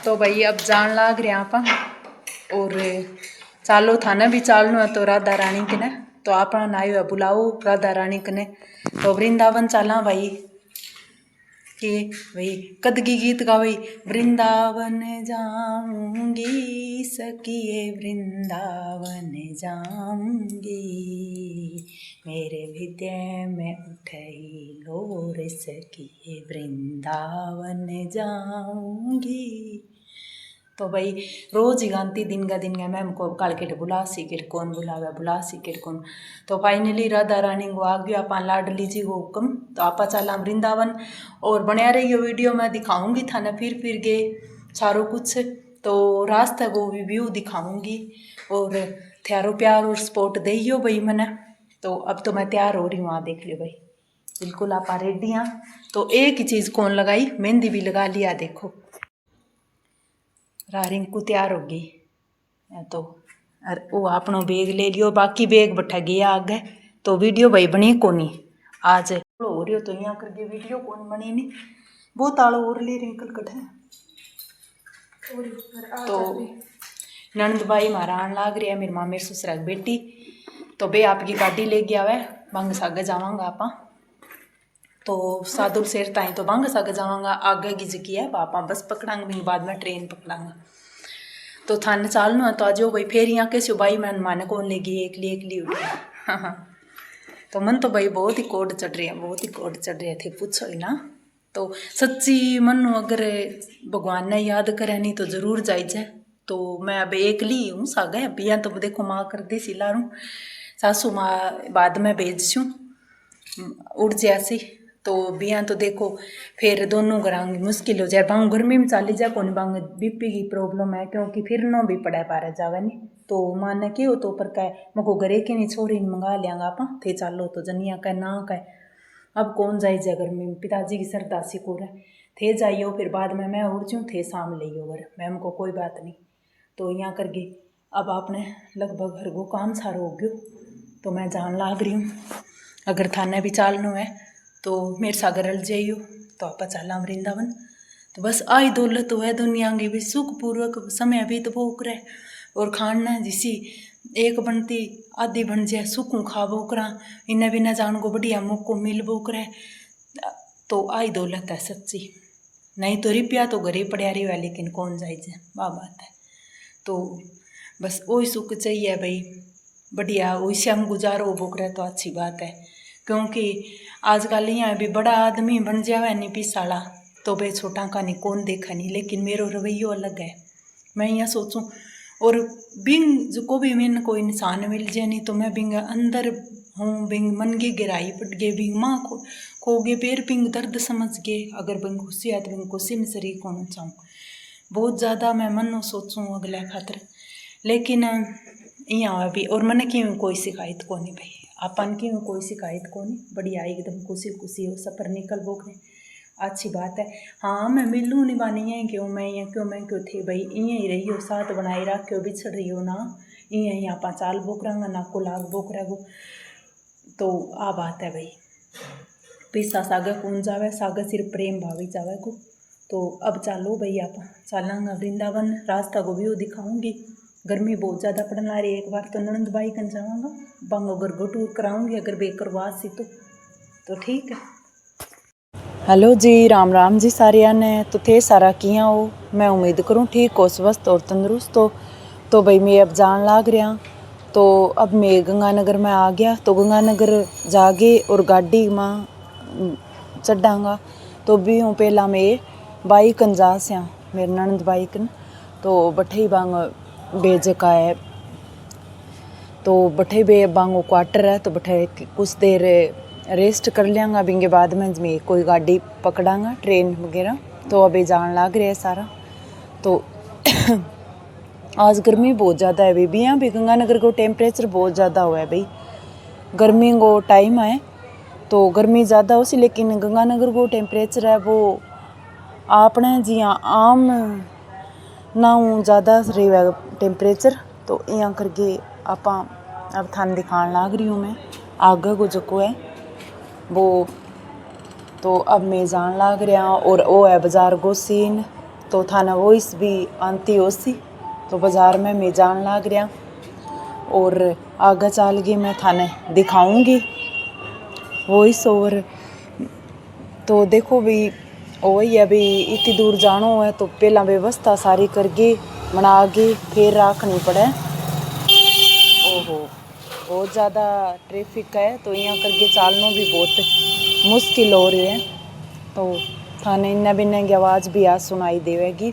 तो भाई अब जान लाग रहे आप और चालो थाने भी चालनो है तो राधा रानी कने तो आप आयो है बुलाओ राधा रानी कने तो वृंदावन चला भाई कि भाई कदगी गीत गा भाई वृंदावन जाऊंगी सखिए वृंदावन जाऊंगी मेरे हृदय में उठई लोर सखिए वृंदावन जाऊंगी। तो भाई रोज ही गाती दिन का मैम को काल के बुला सिकर कौन बुलावे बुला सिकर कौन। तो फाइनली राधा रानी को आ गया आप लाडली जी को हुक्म तो आप चला वृंदावन और बनया रही वीडियो में दिखाऊंगी था ना फिर गए सारो कुछ तो रास्ते को भी व्यू दिखाऊंगी और थारो प्यार और सपोर्ट दईयो भाई मैंने। तो अब तो मैं तैयार हो रही हूँ आ देख लियो भाई बिल्कुल आप रेडी हाँ। तो एक ही चीज़ कौन लगाई मेहंदी भी लगा लिया देखो रिंकू तैयार होगी तो वो अपनों बैग ले लियो बाकी बैग बैठा गया आगे तो वीडियो भाई बनी कोनी आज हो रही हो तो यहाँ करके वीडियो कौन बनी नहीं बहुत आलो और ले रिंकल कटे तो ननद भाई मारा आन लाग रहा है मेरी माँ मेरे ससुरा की बेटी तो बे आपकी गाड़ी ले गया वै बंग सागे जावांगा आप तो साधुल शेर ताई तो बंग सागे जावांगा आगे की जगह है पापा बस पकड़ांगे भी बाद में ट्रेन पकड़ांगा तो थाने चालना है तो आज भाई फिर यहाँ कैसे भाई मैं माने कौन लेगी एकली उठी हाँ तो मन तो भाई बहुत ही कोड चढ़ रहे थे पूछो ही ना। तो सच्ची मन अगर भगवान ने याद करे नहीं तो जरूर जाए तो मैं अब एकली हूँ सागे अब यहाँ तो देखो माँ कर दी सिला रू सासू माँ बाद में भेजूँ उड़ जैसी तो बिया तो देखो फिर दोनों घरांगे मुश्किल हो जाए बांग गर्मी में चाली जाए कौन बांग बीपी की प्रॉब्लम है क्योंकि फिर नो भी पड़ा पा रहा जावे नहीं तो माने के हो तो पर कह मको घरे के नहीं छोरी मंगा लियांगा आप थे चालो तो जनिया कह ना कह अब कौन जाए जा गर्मी में पिताजी की सरदासी को रहे थे जाइयो फिर बाद में मैं उड़ जाऊँ थे शाम ले घर मैम को कोई बात नहीं तो यहाँ कर गई अब आपने लगभग हर वो काम सारा हो गयो तो मैं जान लाग रही हूँ अगर थाने भी चालनो है तो मेरे सागर रल जाइयो तो आप चला वृंदावन तो बस आई दौलत तो है दुनिया की भी सुखपूर्वक समय भी तो भोग रहे और खाना जिसी एक बनती आधी बन जाए सुखू खा बोकरा इन्हें भी न जान को बढ़िया मौको मिल बोकरे तो आई दौलत है सच्ची नहीं तो रुपया तो घरे पड़ा रही है लेकिन कौन जाए वाह बात है। तो बस वही सुख चाहिए भाई बढ़िया वैसे हम गुजारो बोकरे तो अच्छी बात है क्योंकि आजकल यहाँ भी बड़ा आदमी बन जावे नहीं पिसाला तो भाई छोटा का नहीं कौन देखा नहीं लेकिन मेरो रवैयो अलग है मैं यहाँ सोचूं और बिंग जो को भी मैंने कोई इंसान मिल जाए नहीं तो मैं बिंग अंदर हूँ बिंग मन की गहराई पट गए बिंग माँ खो गए पैर बिंग दर्द समझ गए अगर बिंग खुशी है तो बिंग खुशी में शरीक होना चाहूँ बहुत ज़्यादा मैं मन सोचूँ अगला खातर लेकिन यहाँ भी और मन की कोई शिकायत को नहीं भाई अपन की कोई शिकायत को नहीं बढ़िया एकदम खुशी हो सफ़र निकल बोकरे अच्छी बात है। हाँ मैं मिलूँ नहीं बानी है क्यों मैं क्यों थे भाई इं ही रही हो साथ बनाए रखो बिछड़ रही हो ना इं आप चाल बोकरांगा ना को लाग बोकरा को तो आ बात है भाई पिसा सागर कौन जावे सागर सिर्फ प्रेम भावी जावे को। तो अब चालो भाई आप चलांगा वृंदावन रास्ता को व्यू दिखाऊंगी गर्मी बहुत ज़्यादा पड़ना रही एक बार तो ननंद बाई कन जाऊँगा बंगो घर टूर कराऊंगी अगर बेकरवा सी तो ठीक है। हेलो जी राम राम जी सारिया ने तो थे सारा किया हो मैं उम्मीद करूँ ठीक हो स्वस्थ और तंदुरुस्त हो। तो भाई मैं अब जान लाग रहा तो अब मैं गंगानगर में आ गया तो गंगानगर जागे और गाड़ी में चढ़ांगा तो भी हूँ पहला मैं बाइक कन जा सया मेरे ननंद बाइक तो बठे बांग बेज का है तो बठे बे बांगो क्वार्टर है तो बठे कुछ देर रेस्ट कर लियांगा बिंगे बाद में मैं कोई गाड़ी पकड़ांगा ट्रेन वगैरह तो अभी जान लाग रहा है सारा। तो आज गर्मी बहुत ज़्यादा है भाई यहाँ भी गंगानगर को टेम्परेचर बहुत ज़्यादा हुआ है भाई गर्मी को टाइम है तो गर्मी ज़्यादा हो सी लेकिन गंगानगर को टेम्परेचर है वो आपने जी आम ना ज़्यादा रही टेम्परेचर तो यहाँ करके आप अब थान दिखाने लाग रही हूँ मैं आगे को जो है वो तो अब मैं जान लाग रहा और वो है बाजार गो सीन तो थाना वॉइस भी आती होसी। तो बाज़ार में मैं जान लाग रहा और आगे चल के मैं थाने दिखाऊंगी वॉइस ओवर। तो देखो भी वही है भी इतनी दूर जानो है तो पहला व्यवस्था सारी करके बना के फिर रखनी पड़े। ओहो बहुत ज़्यादा ट्रैफिक है तो यहाँ करके चालना भी बहुत मुश्किल हो रही है। तो थाने इन्ना बिन्ने की आवाज़ भी आज सुनाई देवेगी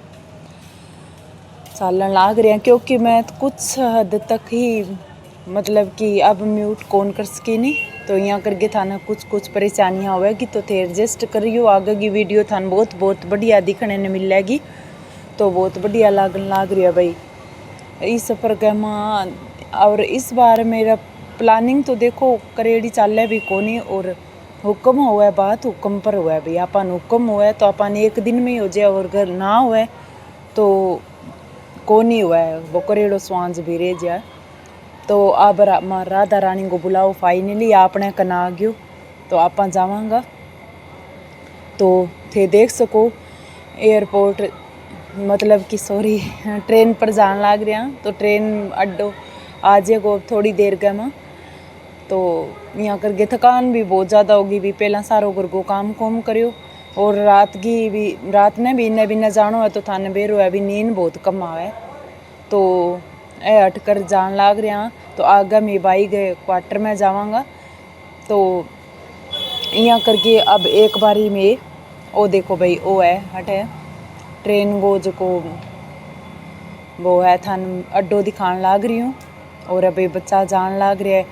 चालन लाग रहे हैं क्योंकि मैं कुछ हद तक ही मतलब कि अब म्यूट कौन कर सकी नहीं। तो यहाँ करके थाना कुछ परेशानियाँ होगी तो थे एडजस्ट करियो। आगे की वीडियो थान बहुत बढ़िया दिखने ने मिलेगी तो बहुत बढ़िया लाग रही है भाई इस प्रोग्राम। और इस बार मेरा प्लानिंग तो देखो करेड़ी चाले भी कोनी और हुक्म हुआ है बात हुक्म पर हुआ है भाई अपन हुक्म हुआ है तो अपन एक दिन में ही हो जाए और अगर ना हुआ है तो कोनी हुआ है वो करेड़ो स्वांज भी रह जाए। तो अब राधा रानी को बुलाओ फाइनली आपने कना आ गयो तो आप जावांगा। तो थे देख सको एयरपोर्ट मतलब कि सॉरी ट्रेन पर जान लाग रहा तो ट्रेन अड्डो आज को थोड़ी देर के में। तो यहाँ करके थकान भी बहुत ज़्यादा होगी भी पहला सारो घर को काम करियो और रात ने भी इन्ने जानो है तो थाने बेरो है भी नींद बहुत कम आवे। तो ए हट कर जान लाग रहा तो आगे मैं बाई गए क्वार्टर में जावांगा। तो यहाँ करके अब एक बारी में ओ देखो भाई ओ है हटे ट्रेन को जो को वो है थान अड्डो दिखान लाग रही हूँ और अभी बच्चा जान लाग रहा है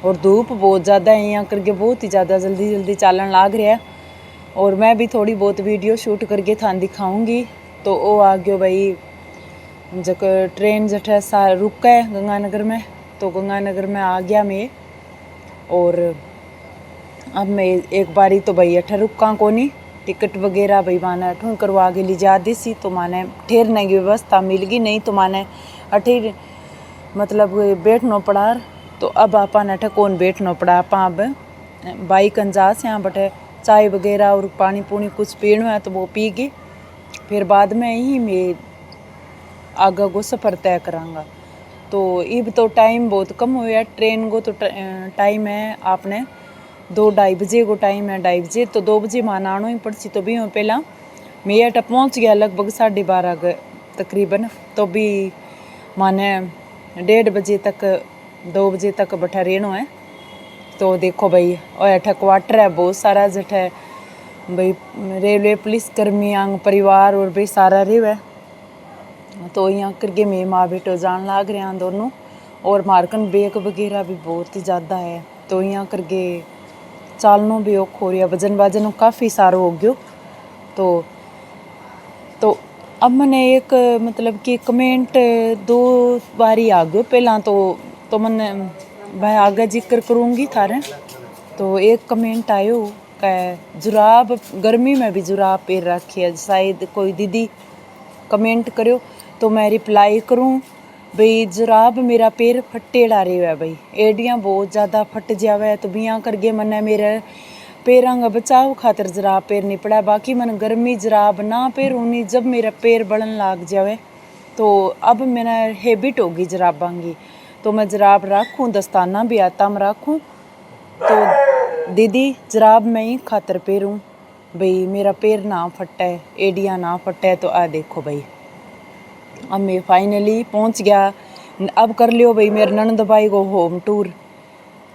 और धूप बहुत ज़्यादा है यहाँ करके बहुत ही ज़्यादा जल्दी चालन लाग रहा है। और मैं भी थोड़ी बहुत वीडियो शूट करके थान दिखाऊंगी। तो वो आ गयो भाई जब ट्रेन जठे सा रुका है गंगानगर में तो गंगानगर में आ गया मैं। और अब मैं एक बारी तो भाई अठे रुका कोनी टिकट वगैरह भाई माने अठूँ करवा के ली जा दी सी तो माने ठहरने की व्यवस्था मिल गई नहीं तो माने अठे मतलब बैठना पड़ा। तो अब अपन अठे कौन बैठना पड़ा आप अब बाइक जा से यहाँ बटे चाय वगैरह और पानी पूनी कुछ पीना है तो वो पी के फिर बाद में ही मैं आगे को सफ़र तय करांगा। तो इब तो टाइम बहुत कम हुआ ट्रेन को तो टाइम है आपने 2-2:30 बजे को टाइम है 2:30 बजे तो 2 बजे मान आना ही पड़सी। तो भी पहला मैं अट पहुँच गया लगभग 12:30 तकरीबन तो भी माने 1:30 बजे तक 2 बजे तक बैठा रहना है। तो देखो भाई और अठे क्वार्टर है बहुत सारा जठे भाई रेलवे पुलिस कर्मी आंग परिवार और भाई सारा रेव है। तो यहाँ करके मैं माँ बेटो जान लाग रहे हैं दोनों और मारकन बेग वगैरह भी बहुत ही ज़्यादा है तो यहाँ करके चालनों भी औख हो रहा वजन काफ़ी सारो हो गयो। तो अब मैंने एक मतलब कि कमेंट 2 बारी आ गयो पहला तो मैंने भाई आगे जिक्र करूँगी थारे। तो एक कमेंट आयो कि जुराब गर्मी में भी जुराब पहन रखी है शायद कोई दीदी कमेंट करो तो मैं रिप्लाई करूँ भाई जुराब मेरा पैर फटेड़ा रही है भाई एडियाँ बहुत ज़्यादा फट जावे तो बियाँ करके मैंने मेरे पैरों का बचाव खातर जुराब पहननी पड़ा। बाकी मन गर्मी जुराब ना पहनूँगी जब मेरा पैर बढ़न लाग जावे तो अब मैंने हैबिट होगी जुराबां की तो मैं जुराब रखूँ दस्ताना भी आता मैं रखूँ। तो दीदी जुराब मैं ही खातर पहनूँ भाई मेरा पैर ना फटे एडियाँ ना फटे। तो आ देखो भाई अब मैं फाइनली पहुंच गया। अब कर लियो भाई मेरे ननद भाई को होम टूर।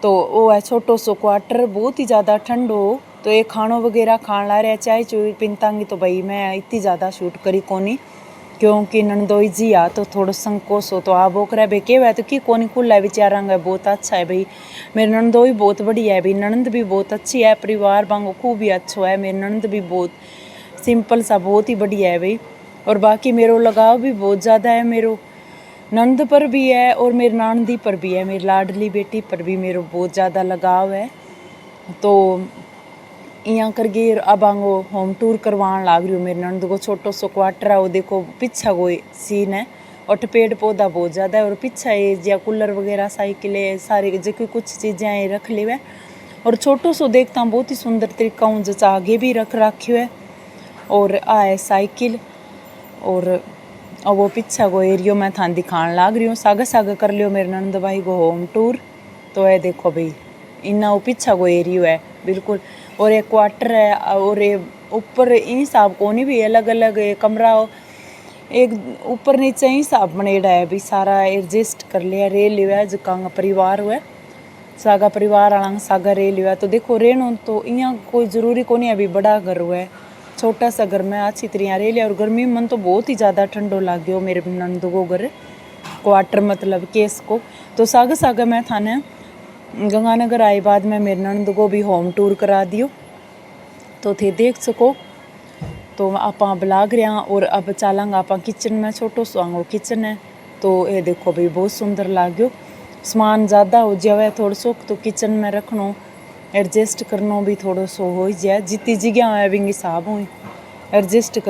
तो वो है छोटो सो क्वार्टर बहुत ही ज़्यादा ठंड हो तो एक खानो वगैरह खान ला रहा चाय चुई पिनतांगी। तो भाई मैं इतनी ज़्यादा शूट करी कोनी क्योंकि ननदोई जी आ तो थोड़ा संकोच हो तो आप वो करे भाई के तो कि कोनी खुला है विचारांगा बहुत अच्छा है भाई मेरी ननदोई बहुत बढ़िया है भाई ननद भी बहुत अच्छी है परिवार बांगो खूब ही अच्छा है मेरी ननद भी बहुत सिंपल सा बहुत ही बढ़िया है भाई। और बाकी मेरो लगाव भी बहुत ज़्यादा है मेरो ननद पर भी है और मेरी नानदी पर भी है मेरी लाडली बेटी पर भी मेरो बहुत ज़्यादा लगाव है। तो यहाँ करके अब आंगो होम टूर करवान लाग रही हूँ मेरी ननद को छोटो सो क्वार्टर है वो देखो पीछा कोई सीन है और पेड़ पौधा बहुत ज़्यादा है और पीछा है या कूलर वगैरह साइकिल है सारी जो कुछ चीज़ें रख ली है और छोटो सो देखता हूँ बहुत ही सुंदर तरीका हूँ जैसा आगे भी रख रखी है। और आ है साइकिल और अब वो पीछा को एरियो मैं थान दिखाने लाग रही हूँ। सागे सागे कर लियो मेरे नंद भाई को होम टूर। तो ये देखो भाई इन्ना वो पीछा को एरियो है बिल्कुल। और एक क्वार्टर है और ये ऊपर इन हिसाब को नहीं भी अलग अलग कमरा एक ऊपर नीचे ही हिसाब बनेड़ा है भी सारा एडजस्ट कर लिया रे लिया है जका परिवार हुआ सागा परिवार आला सागा रे लिया। तो देखो रेनो तो इं कोई ज़रूरी को नहीं अभी बड़ा घर हुआ है छोटा सा घर में अच्छी तरह रे लिया। और गर्मी में मन तो बहुत ही ज़्यादा ठंडो लाग गयो मेरे नंद को घर क्वार्टर मतलब केस को। तो सागे सागे मैं थाने गंगानगर आए बाद में मेरे नंद को भी होम टूर करा दियो तो थे देख सको। तो आप ब्लाग रहा और अब चलांगा आप किचन में छोटो सो किचन है। तो ये देखो भाई बहुत सुंदर लाग्यो सामान ज़्यादा हो जाए थोड़ा सो तो किचन में रखनो एडजस्ट करनो भी थोड़ो सो हो जाए जितनी जगह है बिंग हिसाब हो एडजस्ट कर